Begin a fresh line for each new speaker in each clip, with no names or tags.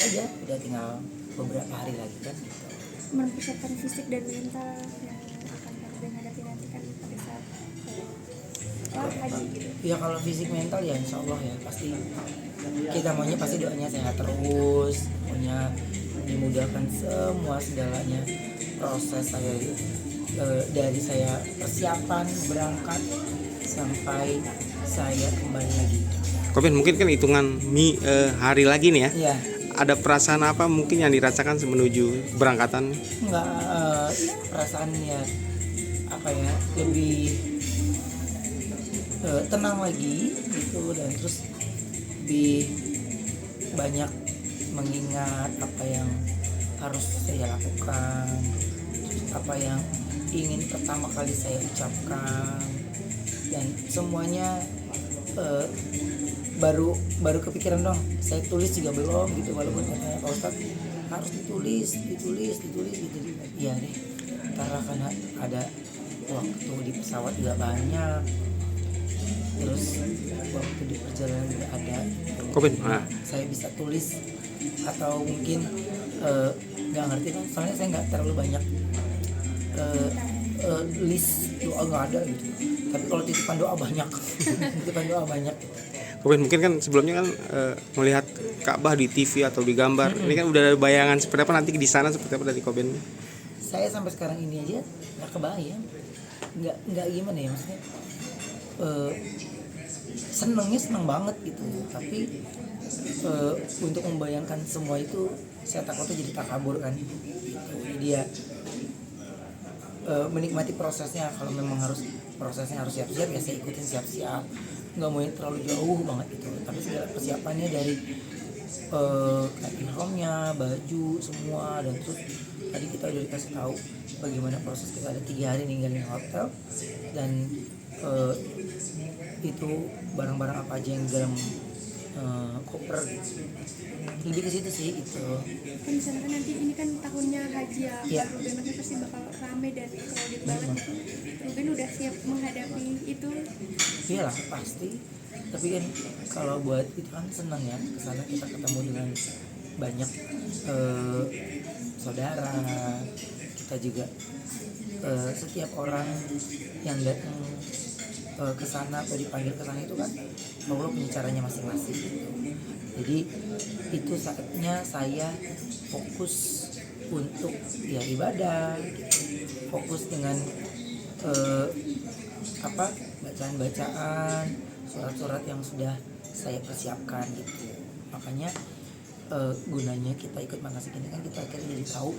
aja, udah tinggal beberapa hari lagi kan gitu.
Mempersiapkan fisik dan mental yang akan Karben hadapi nanti kan pada saat haji gitu.
Ya kalau fisik mental ya insya Allah ya pasti kita maunya pasti doanya sehat terus, maunya dimudahkan semua segalanya proses saya dari saya persiapan berangkat sampai saya kembali lagi.
Koben, mungkin kan hitungan hari lagi nih ya.
Iya.
Ada perasaan apa mungkin yang dirasakan menuju berangkatan?
Enggak, perasaannya apa ya, lebih tenang lagi gitu, dan terus lebih banyak mengingat apa yang harus saya lakukan, apa yang ingin pertama kali saya ucapkan, dan semuanya baru kepikiran dong. Saya tulis juga belum gitu, walaupun katanya Pak Ustadz harus ditulis gitu. Iya deh, karena ada waktu di pesawat juga banyak, terus waktu di perjalanan juga ada.
Koben,
Saya bisa tulis atau mungkin nggak ngerti kan, soalnya saya nggak terlalu banyak list doa, nggak ada gitu. Tapi kalau titipan doa banyak.
Koben, mungkin kan sebelumnya kan melihat Ka'bah di TV atau di gambar. Ini kan udah ada bayangan seperti apa nanti di sana, seperti apa dari Koben?
Saya sampai sekarang ini aja nggak kebayang, nggak gimana ya maksudnya. Seneng banget gitu, tapi untuk membayangkan semua itu saya takutnya jadi takabur kan gitu. Jadi ya menikmati prosesnya. Kalau memang prosesnya harus siap-siap ya saya ikutin siap-siap, nggak mau yang terlalu jauh banget gitu. Tapi segala persiapannya dari ihramnya, baju semua, dan terus tadi kita udah dikasih tahu bagaimana proses kita ada 3 hari ninggalin hotel, dan itu barang-barang apa aja yang dalam koper gitu. Lebih ke situ sih gitu.
Kan di sana kan nanti ini kan tahunnya haji ya,
Iya.
Ruben pasti bakal rame dan crowded banget gitu. Ruben udah siap menghadapi itu.
Iyalah pasti. Tapi kan kalau buat itu kan senang ya, kesana kita ketemu dengan banyak saudara. Kita juga setiap orang yang datang ke sana atau dipanggil ke sana itu kan Allah punya caranya masing-masing gitu. Jadi itu saatnya saya fokus untuk ya ibadah gitu. Fokus dengan bacaan-bacaan, surat-surat yang sudah saya persiapkan gitu. Makanya gunanya kita ikut manasik ini kan kita akhirnya jadi tahu,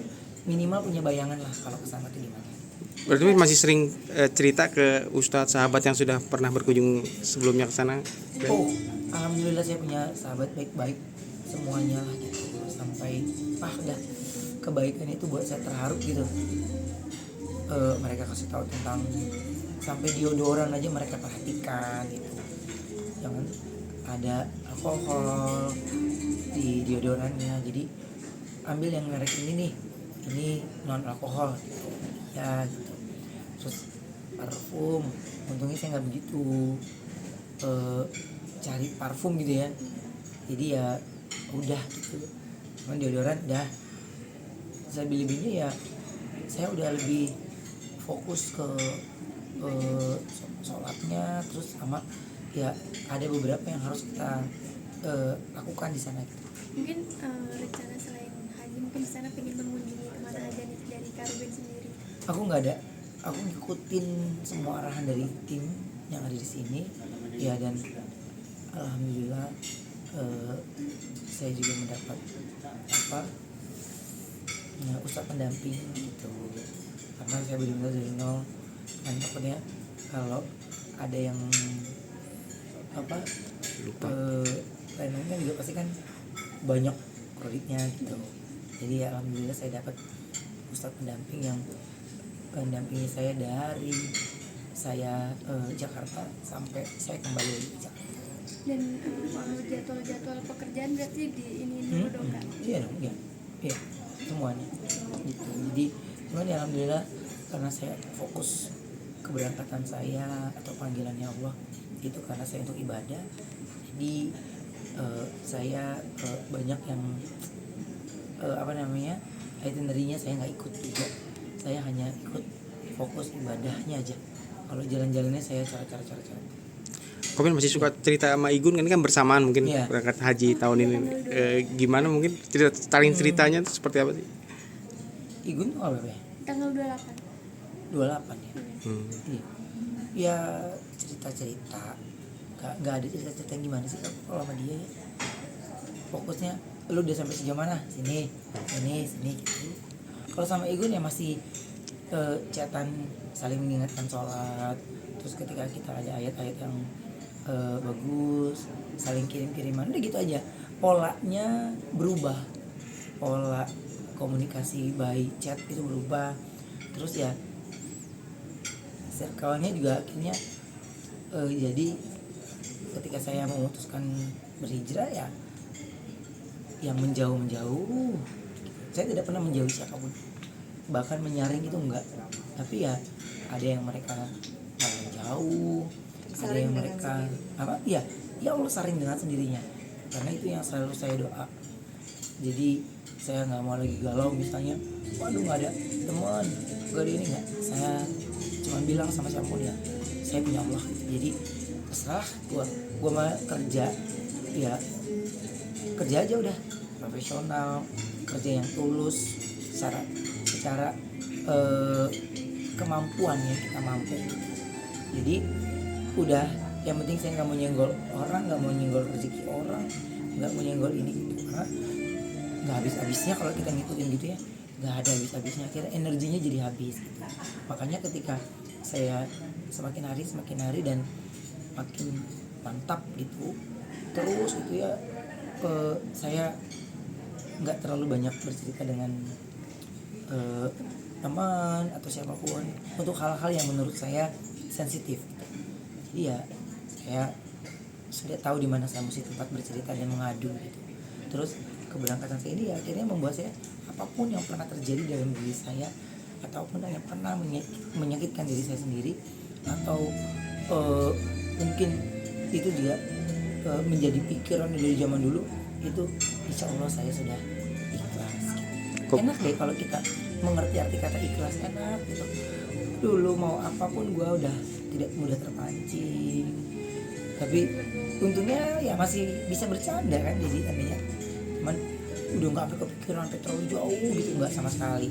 minimal punya bayangan lah kalau kesana tuh gimana.
Berarti masih sering cerita ke Ustadz sahabat yang sudah pernah berkunjung sebelumnya ke sana?
Oh, alhamdulillah saya punya sahabat baik-baik semuanya lah gitu. Sampai dah kebaikan itu buat saya terharu gitu. Mereka kasih tahu tentang sampai deodoran aja mereka perhatikan gitu. Jangan ada alkohol di deodorannya. Jadi ambil yang merek ini nih, ini non alkohol gitu. Ya gitu. Terus parfum, untungnya saya nggak begitu cari parfum gitu ya. Jadi ya udah gitu. Cuman deodoran dah. Saya beli-belinya ya saya udah lebih fokus ke sholatnya, terus sama ya ada beberapa yang harus kita lakukan di sana gitu.
Mungkin rencana selain haji mungkin di sana pengen mengunjungi kemana aja nih dari Karben sendiri?
Aku nggak ada, aku ngikutin semua arahan dari tim yang ada di sini ya, dan alhamdulillah saya juga mendapat ustadz pendamping gitu, karena saya benar-benar dari nol. Dan takutnya kalau ada yang
Lupa.
planning kan juga pasti kan banyak kreditnya gitu. Jadi ya alhamdulillah saya dapat ustadz pendamping yang mendampingi saya dari saya Jakarta sampai saya kembali ke Jakarta.
Dan kalau jadwal pekerjaan berarti di ini dulu dong kan?
Iya dong, iya semuanya gitu. Jadi cuman ya alhamdulillah karena saya fokus keberangkatan saya atau panggilannya Allah itu karena saya untuk ibadah. Jadi saya banyak yang apa namanya, itinerary-nya saya nggak ikut juga. Saya hanya ikut fokus ibadahnya aja. Kalau jalan-jalannya saya cara.
Komen masih suka cerita sama Igun kan bersamaan mungkin
Iya.
berangkat haji tahun ini. Gimana mungkin ceritanya itu seperti apa sih?
Igun apa ya?
Tanggal 28.
28 ya.
Hmm.
Iya. Ya cerita nggak ada cerita yang gimana sih kalau sama dia ya. Fokusnya lu udah sampai sejauh mana? Sini gitu. Kalau sama Igun ya masih chatan, saling mengingatkan sholat. Terus ketika kita ada ayat-ayat yang bagus, saling kirim-kiriman, udah gitu aja. Polanya berubah, pola komunikasi by chat itu berubah. Terus ya circle-nya juga akhirnya jadi ketika saya memutuskan berhijrah ya yang menjauh, saya tidak pernah menjauhi siapapun, bahkan menyaring itu enggak. Tapi ya ada yang mereka jauh, ada yang mereka apa ya Allah saring dengan sendirinya, karena itu yang selalu saya doa. Jadi saya nggak mau lagi galau misalnya, waduh nggak ada teman, nggak ada ini, nggak. Saya cuma bilang sama siapapun ya, saya punya Allah gitu. Jadi terserah gua mah kerja ya, kerja aja udah profesional, kerja yang tulus secara kemampuan ya, kita mampu gitu. Jadi udah, yang penting saya nggak mau nyenggol orang, nggak mau nyenggol rezeki orang, nggak mau nyenggol ini gitu, karena nggak habis-habisnya kalau kita ngikutin gitu ya, nggak ada habis-habisnya, akhirnya energinya jadi habis gitu. Makanya ketika saya semakin hari dan makin mantap gitu terus gitu ya, saya nggak terlalu banyak bercerita dengan teman atau siapapun untuk hal-hal yang menurut saya sensitif gitu. Jadi ya saya sudah tahu di mana saya mesti tempat bercerita dan mengadu gitu. Terus keberangkatan saya ini ya akhirnya membuat saya, apapun yang pernah terjadi dalam diri saya ataupun yang pernah menyakitkan diri saya sendiri, atau mungkin itu juga menjadi pikiran dari zaman dulu, itu insya Allah saya sudah ikhlas gitu. Enak deh kalau kita mengerti arti kata ikhlas, enak gitu. Dulu mau apapun gue udah tidak mudah terpancing, tapi untungnya ya masih bisa bercanda kan, jadi tadinya cuman udah nggak sampai kepikiran sampai terlalu jauh gitu, nggak sama sekali.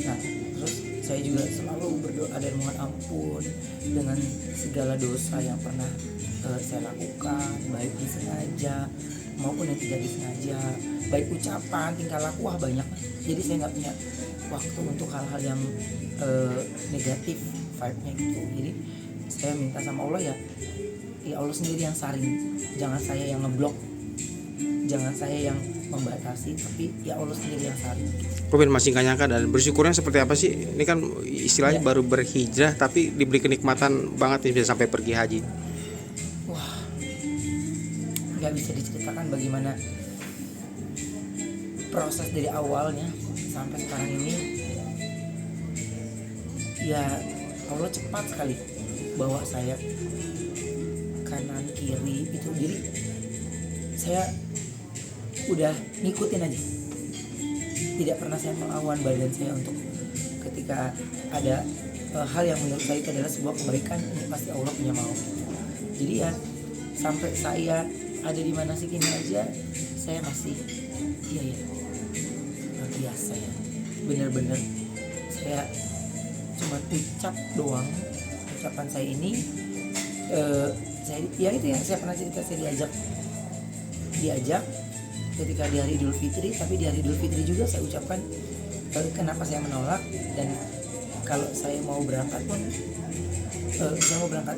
Nah terus saya juga selalu berdoa dan mohon ampun dengan segala dosa yang pernah saya lakukan, baik disengaja maupun yang tidak disengaja, baik ucapan, tingkah laku, banyak. Jadi saya nggak punya waktu untuk hal-hal yang negatif vibe-nya gitu. Jadi saya minta sama Allah ya Allah sendiri yang saring, jangan saya yang ngeblok, jangan saya yang membatasi, tapi ya Allah sendiri yang saring.
Komen masih nggak nyangka dan bersyukurnya seperti apa sih? Ini kan istilahnya baru berhijrah tapi diberi kenikmatan banget nih bisa sampai pergi haji.
Wah, nggak bisa diceritakan bagaimana proses dari awalnya sampai sekarang ini. Ya Allah cepat sekali bawa saya kanan kiri itu, jadi saya udah ngikutin aja, tidak pernah saya melawan badan saya untuk ketika ada hal yang menurut saya itu adalah sebuah kebaikan, ini pasti Allah punya mau. Jadi ya sampai saya ada di mana sih kini aja, saya masih iya luar biasa ya, bener-bener saya cuma ucap doang. Ucapan saya ini saya ya itu yang saya pernah cerita, saya diajak ketika di hari Idul Fitri, tapi di hari Idul Fitri juga saya ucapkan kenapa saya menolak, dan kalau saya mau berangkat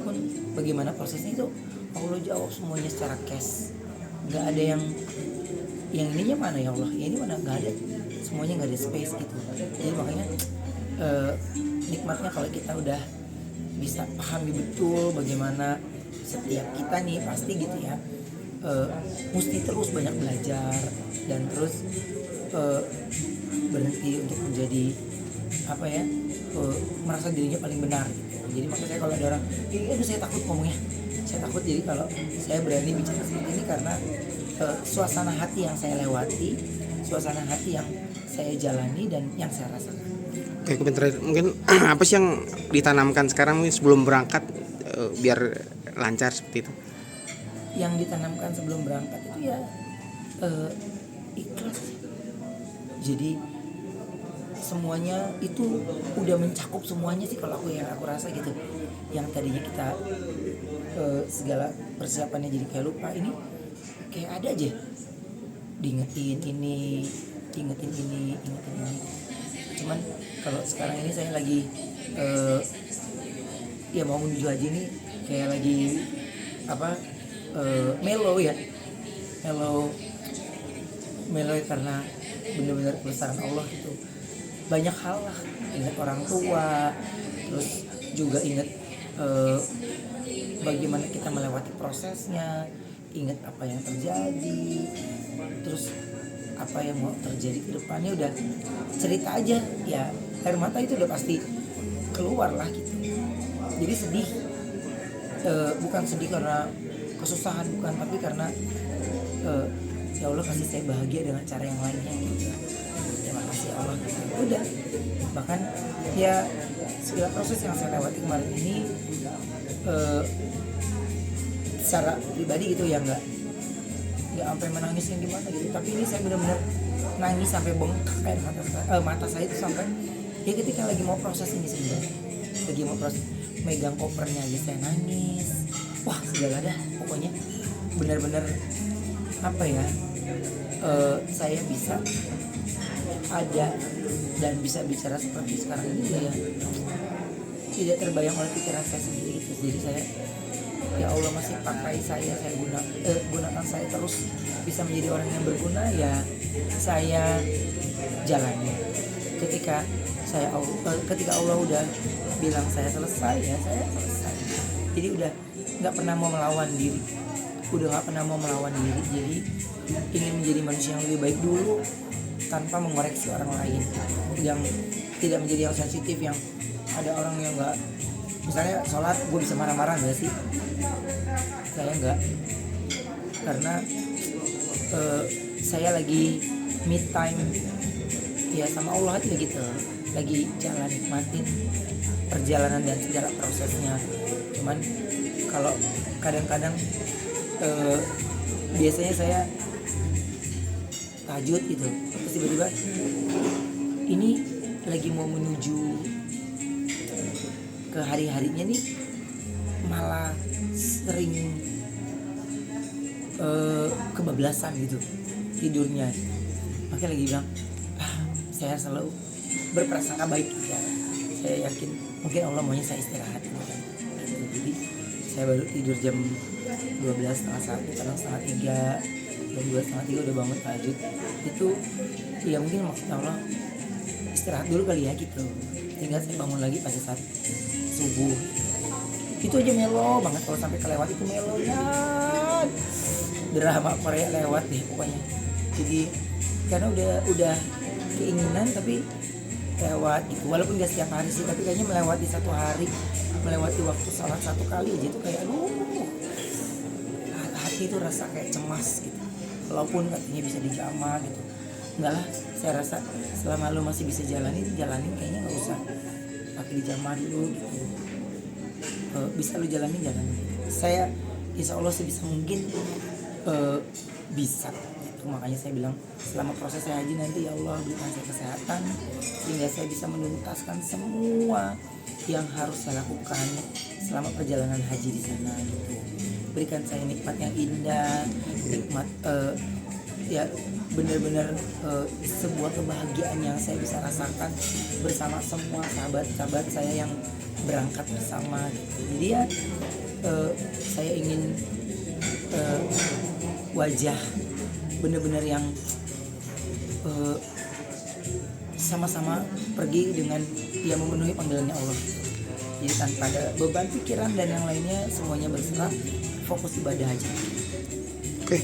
pun bagaimana prosesnya itu Allah jawab semuanya secara cash, nggak ada yang ininya mana ya Allah, ya ini mana, nggak ada, semuanya nggak ada space gitu. Jadi makanya nikmatnya kalau kita udah bisa pahami betul bagaimana setiap kita nih pasti gitu ya, mesti terus banyak belajar dan terus berhenti untuk menjadi apa ya, merasa dirinya paling benar gitu. Jadi makanya saya kalau ada orang aduh saya takut ngomongnya, saya takut. Jadi kalau saya berani bicara seperti ini karena suasana hati yang saya lewati, suasana hati yang saya jalani dan yang saya rasakan.
Oke, komentar mungkin apa sih yang ditanamkan sekarang nih sebelum berangkat biar lancar seperti itu?
Yang ditanamkan sebelum berangkat itu ya ikhlas. Jadi semuanya itu udah mencakup semuanya sih kalau aku rasa gitu. Yang tadinya kita segala persiapannya jadi kayak lupa, ini kayak ada aja diingetin ini. Cuman kalau sekarang ini saya lagi ya mau menuju haji ini kayak lagi mellow karena benar-benar kebesaran Allah gitu. Banyak hal lah, ingat orang tua, terus juga ingat bagaimana kita melewati prosesnya, ingat apa yang terjadi, terus apa yang mau terjadi ke depannya, udah cerita aja ya, air mata itu udah pasti keluar lah gitu. Jadi sedih, bukan sedih karena kesusahan, bukan, tapi karena ya Allah kasih saya bahagia dengan cara yang lainnya gitu. Terima kasih Allah gitu. Udah, bahkan ya segala proses yang saya lewati kemarin ini secara pribadi gitu ya nggak sampai menangis yang gimana gitu, tapi ini saya benar-benar nangis sampai bengkak air mata saya itu sampai ya ketika lagi mau proses ini sebenarnya, lagi mau proses megang kopernya aja saya nangis. Wah segala dah pokoknya, benar-benar apa ya, saya bisa ada dan bisa bicara seperti sekarang ini ya tidak terbayang oleh pikiran saya sendiri gitu. Jadi saya, ya Allah masih pakai saya gunakan saya terus bisa menjadi orang yang berguna, ya saya jalani. Ketika Allah udah bilang saya selesai, ya saya selesai. Jadi udah nggak pernah mau melawan diri, jadi ingin menjadi manusia yang lebih baik dulu tanpa mengoreksi orang lain, yang tidak menjadi yang sensitif, yang ada orang yang nggak, misalnya sholat gue bisa marah-marah nggak sih? Saya nggak, karena saya lagi me time ya sama Allah aja gitu, lagi jalan nikmatin perjalanan dan segala prosesnya. Cuman kalau kadang-kadang biasanya saya tahajud gitu, terus tiba-tiba ini lagi mau menuju ke hari-harinya nih malah sering kebablasan gitu tidurnya. Makanya lagi bilang saya selalu berprasangka baik ya. Saya yakin mungkin Allah maunya saya istirahat gitu kan. Jadi saya baru tidur jam 12, setengah 1, kadang setengah 3, jam 2, setengah 3 udah bangun tahajud. Itu ya mungkin maksud Allah istirahat dulu kali ya gitu, hingga saya bangun lagi pada saat subuh. Itu aja melo banget, kalau sampai kelewat itu melonya drama Korea lewat deh pokoknya. Jadi karena udah keinginan tapi lewat gitu, walaupun gak setiap hari sih, tapi kayaknya melewati satu hari, melewati waktu salat satu kali aja itu kayak hati itu rasa kayak cemas gitu, walaupun katanya bisa dijamah gitu. Enggak lah, saya rasa selama lu masih bisa jalanin kayaknya nggak usah pakai dijamah dulu gitu. Bisa lu jalanin. Saya insya Allah sebisa mungkin bisa. Makanya saya bilang selama proses saya haji nanti ya Allah berikan saya kesehatan sehingga saya bisa menuntaskan semua yang harus saya lakukan selama perjalanan haji di sana gitu. Berikan saya nikmat yang indah, nikmat ya benar-benar sebuah kebahagiaan yang saya bisa rasakan bersama semua sahabat-sahabat saya yang berangkat bersama gitu. Jadi ya saya ingin wajah benar-benar yang sama-sama pergi dengan dia memenuhi panggilannya Allah. Jadi tanpa ada beban pikiran dan yang lainnya, semuanya berserah, fokus ibadah aja.
Oke.